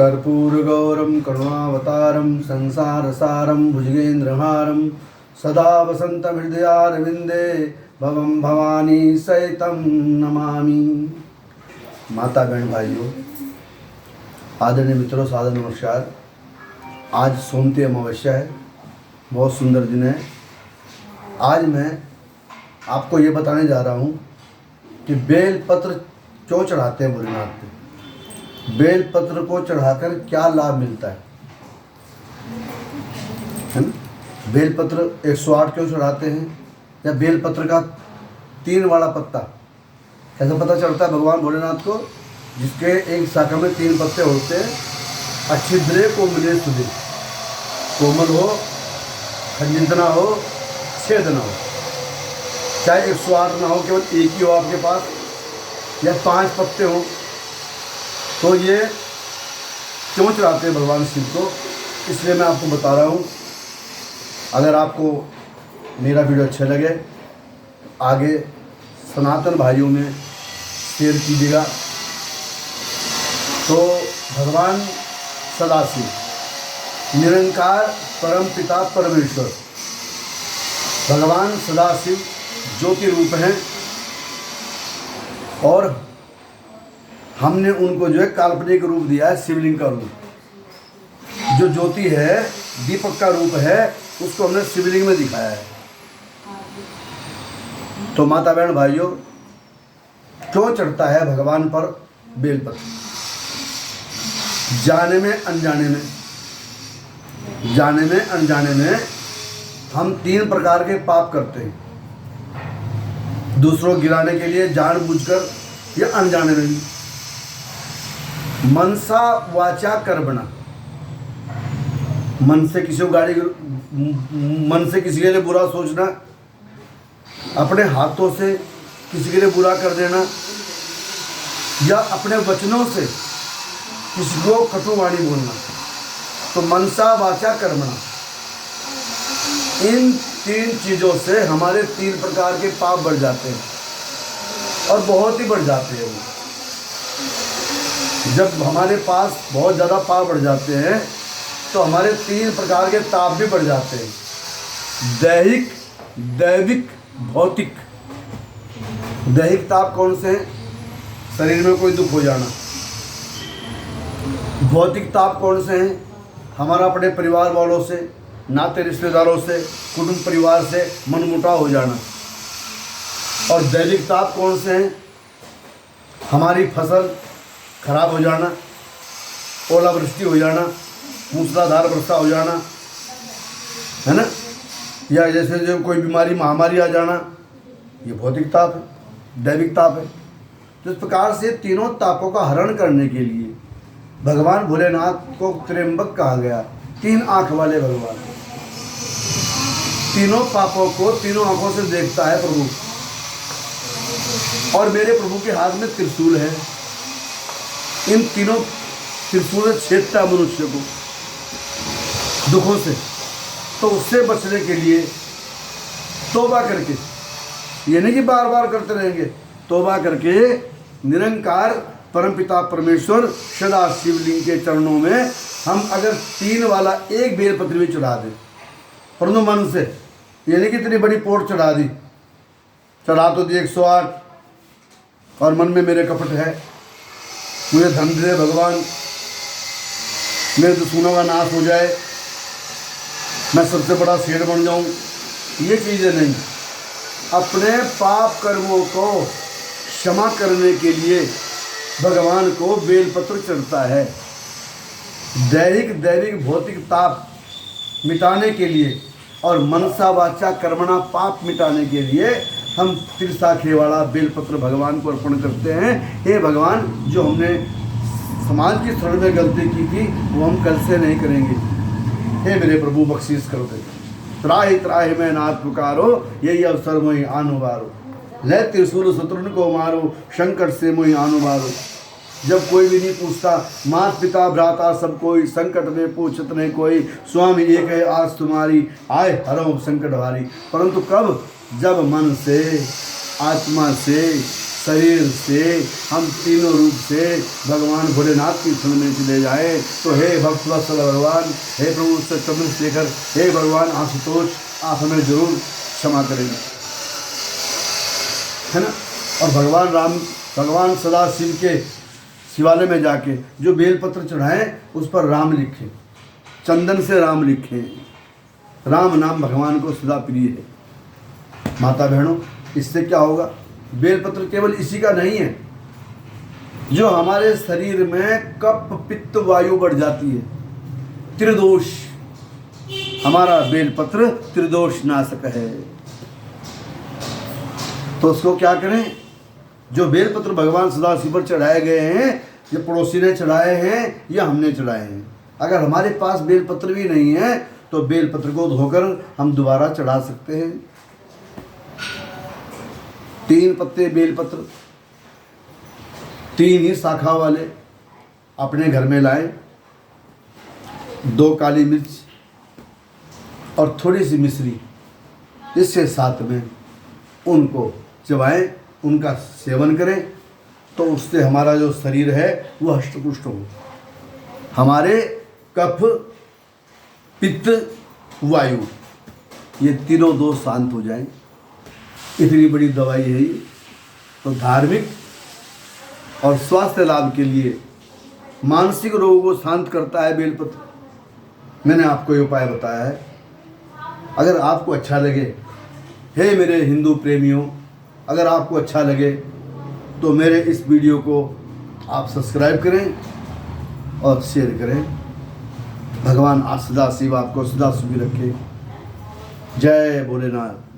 कर्पूरगौरं करुणावतारं संसारसारं भुजगेन्द्रहारं सदा वसन्तहृदयारविन्दे भवं भवानी सहितं नमामि। माता बहन भाइयों, आदरणीय मित्रों, सादर नमस्कार। आज सोमती अमावस्या है, बहुत सुंदर दिन है। आज मैं आपको ये बताने जा रहा हूँ कि बेल पत्र क्यों चढ़ाते हैं भोलेनाथ पे। बेल पत्र को चढ़ाकर क्या लाभ मिलता है ना। बेल पत्र 108 क्यों चढ़ाते हैं, या बेल पत्र का 3 वाला पत्ता कैसे पता चलता है भगवान भोलेनाथ को, जिसके एक शाखा में 3 पत्ते होते हैं। अच्छिद्रे कोमले सुधे, कोमल हो, खंडित ना हो, छेद ना हो, चाहे 108 ना हो, केवल एक ही हो आपके पास, या 5 पत्ते हो। तो ये क्यों चढ़ाते हैं भगवान शिव को, इसलिए मैं आपको बता रहा हूँ। अगर आपको मेरा वीडियो अच्छा लगे, आगे सनातन भाइयों में शेयर कीजिएगा। तो भगवान सदाशिव, निरंकार परम पिता परमेश्वर, भगवान सदाशिव ज्योति रूप हैं, और हमने उनको जो है काल्पनिक रूप दिया है, शिवलिंग का रूप। जो ज्योति है, दीपक का रूप है, उसको हमने शिवलिंग में दिखाया है। तो माता बहन भाइयों, क्यों चढ़ता है भगवान पर बेलपत्र? जाने में अनजाने में, जाने में अनजाने में हम 3 प्रकार के पाप करते हैं। दूसरों को गिराने के लिए जानबूझकर या अनजाने में भी। मनसा वाचा कर्मणा, मन से किसी को मन से किसी के लिए बुरा सोचना, अपने हाथों से किसी के लिए बुरा कर देना, या अपने वचनों से किसी को कटुवाणी बोलना। तो मनसा वाचा कर्मणा, इन 3 चीज़ों से हमारे 3 प्रकार के पाप बढ़ जाते हैं, और बहुत ही बढ़ जाते हैं। वो जब हमारे पास बहुत ज़्यादा पाप बढ़ जाते हैं तो हमारे 3 प्रकार के ताप भी बढ़ जाते हैं। दैहिक, दैविक, भौतिक। दैहिक ताप कौन से हैं? शरीर में कोई दुख हो जाना। भौतिक ताप कौन से हैं? हमारा अपने परिवार वालों से, नाते रिश्तेदारों से, कुटुंब परिवार से मनमुटाव हो जाना। और दैविक ताप कौन से हैं? हमारी फसल खराब हो जाना, ओलावृष्टि हो जाना, मूसलाधार वर्षा हो जाना, है ना, या जैसे जो कोई बीमारी, महामारी आ जाना, ये भौतिक ताप है, दैविक ताप है। तो इस प्रकार से तीनों तापों का हरण करने के लिए भगवान भोलेनाथ को त्र्यंबक कहा गया। 3 आँख वाले भगवान, तीनों पापों को तीनों आँखों से देखता है प्रभु। और मेरे प्रभु के हाथ में त्रिशूल है। इन तीनों त्रिशूल से छेदता है मनुष्य को दुखों से। तो उससे बचने के लिए तौबा करके, ये नहीं कि बार बार करते रहेंगे, तौबा करके निरंकार परमपिता परमेश्वर सदा शिवलिंग के चरणों में हम अगर 3 वाला एक बेलपत्र भी चढ़ा दें, परंतु मन से, ये नहीं कि इतनी बड़ी पोट चढ़ा दी, चढ़ा तो दी 108, और मन में मेरे कपट है, मुझे धन दे भगवान, मेरे दुश्मनों का नाश हो जाए, मैं सबसे बड़ा शेर बन जाऊं, ये चीज़ें नहीं। अपने पाप कर्मों को क्षमा करने के लिए भगवान को बेलपत्र चढ़ता है। दैहिक, दैविक, भौतिक ताप मिटाने के लिए और मनसा वाचा कर्मणा पाप मिटाने के लिए हम त्रिशाखे वाला बेलपत्र भगवान को अर्पण करते हैं। हे भगवान, जो हमने समाज की शरण में गलती की थी वो हम कल से नहीं करेंगे। हे मेरे प्रभु, बख्शीश कर दे। त्राहि त्राहि मैं नाथ पुकारो, यही अवसर मोहि आनुबारो। ले त्रिशूल शत्रुन को मारो, संकट से मोहि आनुबारो। जब कोई भी नहीं पूछता, माता पिता भ्राता सब कोई, संकट में पूछत नहीं कोई। स्वामी एक है आस तुम्हारी, आए हरो संकट भारी। परंतु कब? जब मन से, आत्मा से, शरीर से हम तीनों रूप से भगवान भोलेनाथ की शरण में चले जाए तो हे भक्त वत्सल भगवान, हे प्रभु चंद्रशेखर, हे भगवान आशुतोष, आप हमें जरूर क्षमा करेंगे, है ना। और भगवान सदाशिव के शिवालय में जाके जो बेलपत्र चढ़ाएं उस पर राम लिखें, चंदन से राम लिखें। राम नाम भगवान को सदा प्रिय है। माता बहनों, इससे क्या होगा? बेलपत्र केवल इसी का नहीं है, जो हमारे शरीर में कफ पित्त वायु बढ़ जाती है, त्रिदोष, हमारा बेलपत्र त्रिदोष नाशक है। तो उसको क्या करें? जो बेलपत्र भगवान सदाशिव पर चढ़ाए गए हैं, ये पड़ोसी ने चढ़ाए हैं या हमने चढ़ाए हैं। अगर हमारे पास बेलपत्र भी नहीं है तो बेलपत्र को धोकर हम दोबारा चढ़ा सकते हैं। 3 पत्ते बेलपत्र, 3 ही शाखा वाले अपने घर में लाएं, 2 काली मिर्च और थोड़ी सी मिश्री, इसके साथ में उनको चबाएं, उनका सेवन करें, तो उससे हमारा जो शरीर है वह हष्टपुष्ट हो, हमारे कफ पित्त वायु ये तीनों दोष शांत हो जाएं। इतनी बड़ी दवाई है ये। तो धार्मिक और स्वास्थ्य लाभ के लिए, मानसिक रोगों को शांत करता है बेलपत्र। मैंने आपको ये उपाय बताया है। अगर आपको अच्छा लगे, हे मेरे हिंदू प्रेमियों, अगर आपको अच्छा लगे तो मेरे इस वीडियो को आप सब्सक्राइब करें और शेयर करें। भगवान सदाशिव आपको सदा सुखी रखे। जय भोलेनाथ।